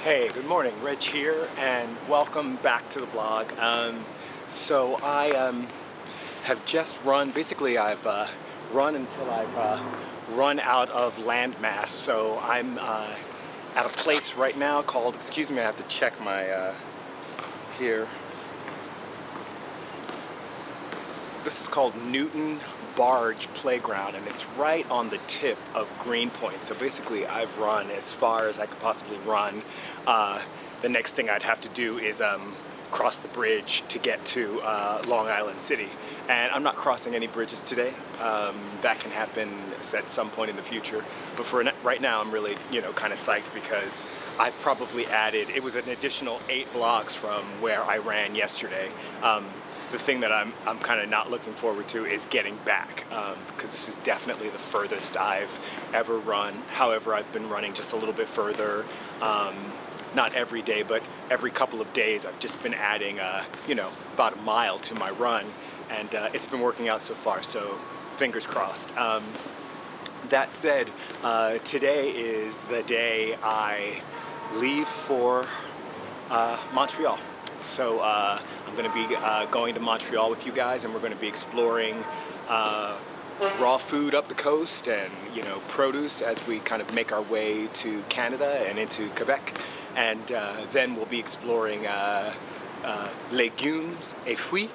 Hey, good morning. Reg here, and welcome back to the blog. So I have just run. Basically, I've run until I've run out of land mass. So I'm at a place right now called. Excuse me, I have to check my here. This is called Newton Barge Playground, and it's right on the tip of Greenpoint. So basically, I've run as far as I could possibly run. Uh, the next thing I'd have to do is cross the bridge to get to Long Island City. And I'm not crossing any bridges today. That can happen at some point in the future. But for right now, I'm really, kind of psyched because I've probably added, it was an additional 8 blocks from where I ran yesterday. The thing that I'm kind of not looking forward to is getting back, because this is definitely the furthest I've ever run. However, I've been running just a little bit further, not every day, but every couple of days I've just been adding, about a mile to my run, and it's been working out so far, so fingers crossed. That said, today is the day I leave for Montreal. So I'm going to be going to Montreal with you guys, and we're going to be exploring uh, raw food up the coast and produce as we kind of make our way to Canada and into Quebec, and then we'll be exploring légumes et fruits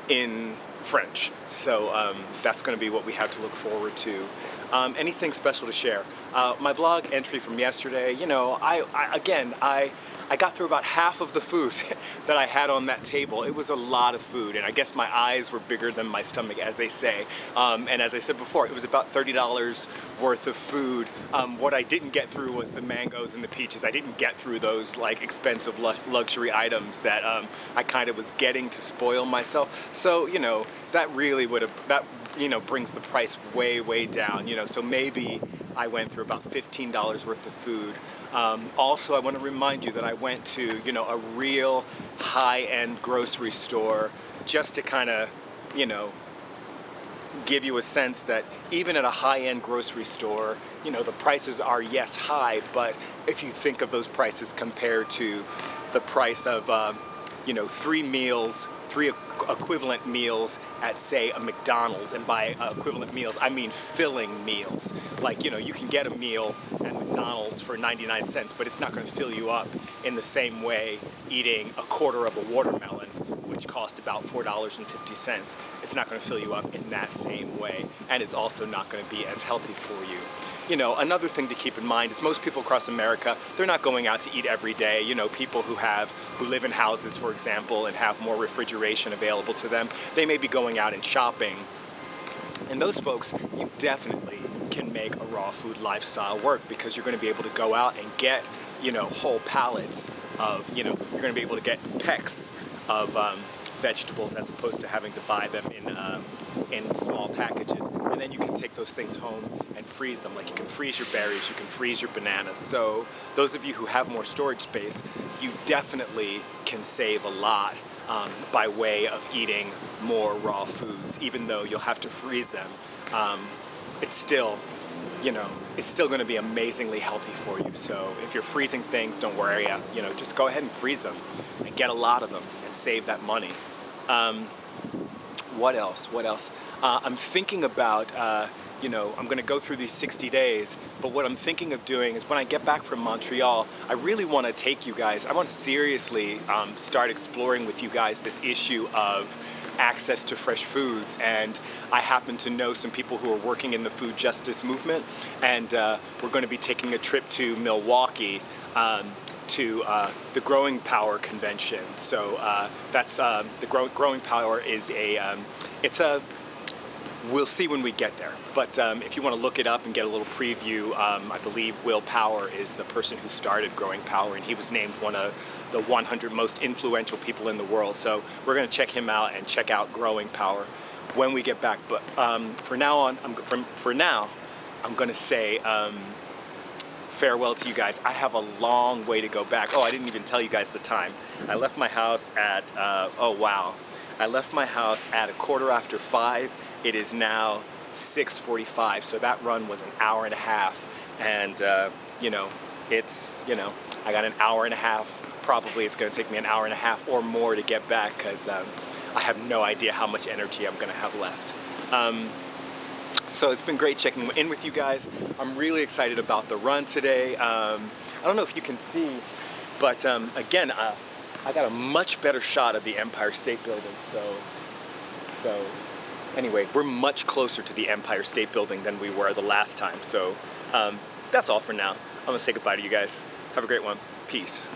in French. So that's going to be what we have to look forward to. Anything special to share? My blog entry from yesterday, I got through about half of the food that I had on that table. It was a lot of food, and I guess my eyes were bigger than my stomach, as they say. And as I said before, it was about $30 worth of food. What I didn't get through was the mangoes and the peaches. I didn't get through those like expensive luxury items that I kind of was getting to spoil myself. So that really would have brings the price way down. So maybe I went through about $15 worth of food. Also, I want to remind you that I went to, a real high-end grocery store just to kind of, you know, give you a sense that even at a high-end grocery store, the prices are, yes, high, but if you think of those prices compared to the price of, three equivalent meals at, say, a McDonald's, and by equivalent meals, I mean filling meals. Like, you can get a meal at McDonald's for 99 cents, but it's not going to fill you up in the same way eating a quarter of a watermelon, which cost about $4.50. It's not going to fill you up in that same way, and it's also not going to be as healthy for you. Another thing to keep in mind is most people across America, they're not going out to eat every day. People who live in houses, for example, and have more refrigeration available to them, they may be going out and shopping. And those folks, you definitely can make a raw food lifestyle work, because you're going to be able to go out and get, whole pallets of, you're going to be able to get pecks of vegetables, as opposed to having to buy them in small packages. And then you can take those things home and freeze them. Like, you can freeze your berries, you can freeze your bananas. So those of you who have more storage space, you definitely can save a lot by way of eating more raw foods. Even though you'll have to freeze them, it's still, it's still going to be amazingly healthy for you. So if you're freezing things, don't worry, just go ahead and freeze them and get a lot of them and save that money. What else? I'm thinking about, I'm going to go through these 60 days, but what I'm thinking of doing is when I get back from Montreal, I really want to take you guys, I want to seriously start exploring with you guys this issue of access to fresh foods. And I happen to know some people who are working in the food justice movement, and we're going to be taking a trip to Milwaukee to the Growing Power Convention. So that's the Growing Power is it's a, we'll see when we get there. But if you want to look it up and get a little preview, I believe Will Power is the person who started Growing Power, and he was named one of the 100 most influential people in the world. So we're going to check him out and check out Growing Power when we get back. But for now, I'm going to say farewell to you guys. I have a long way to go back. Oh, I didn't even tell you guys the time. I left my house at, oh wow. I left my house at 5:15. It is now 6:45, so that run was an hour and a half. And, It's, you know, I got an hour and a half. Probably it's going to take me an hour and a half or more to get back because I have no idea how much energy I'm going to have left. So it's been great checking in with you guys. I'm really excited about the run today. I don't know if you can see, but again, I got a much better shot of the Empire State Building. So anyway, we're much closer to the Empire State Building than we were the last time. So that's all for now. I'm gonna say goodbye to you guys. Have a great one. Peace.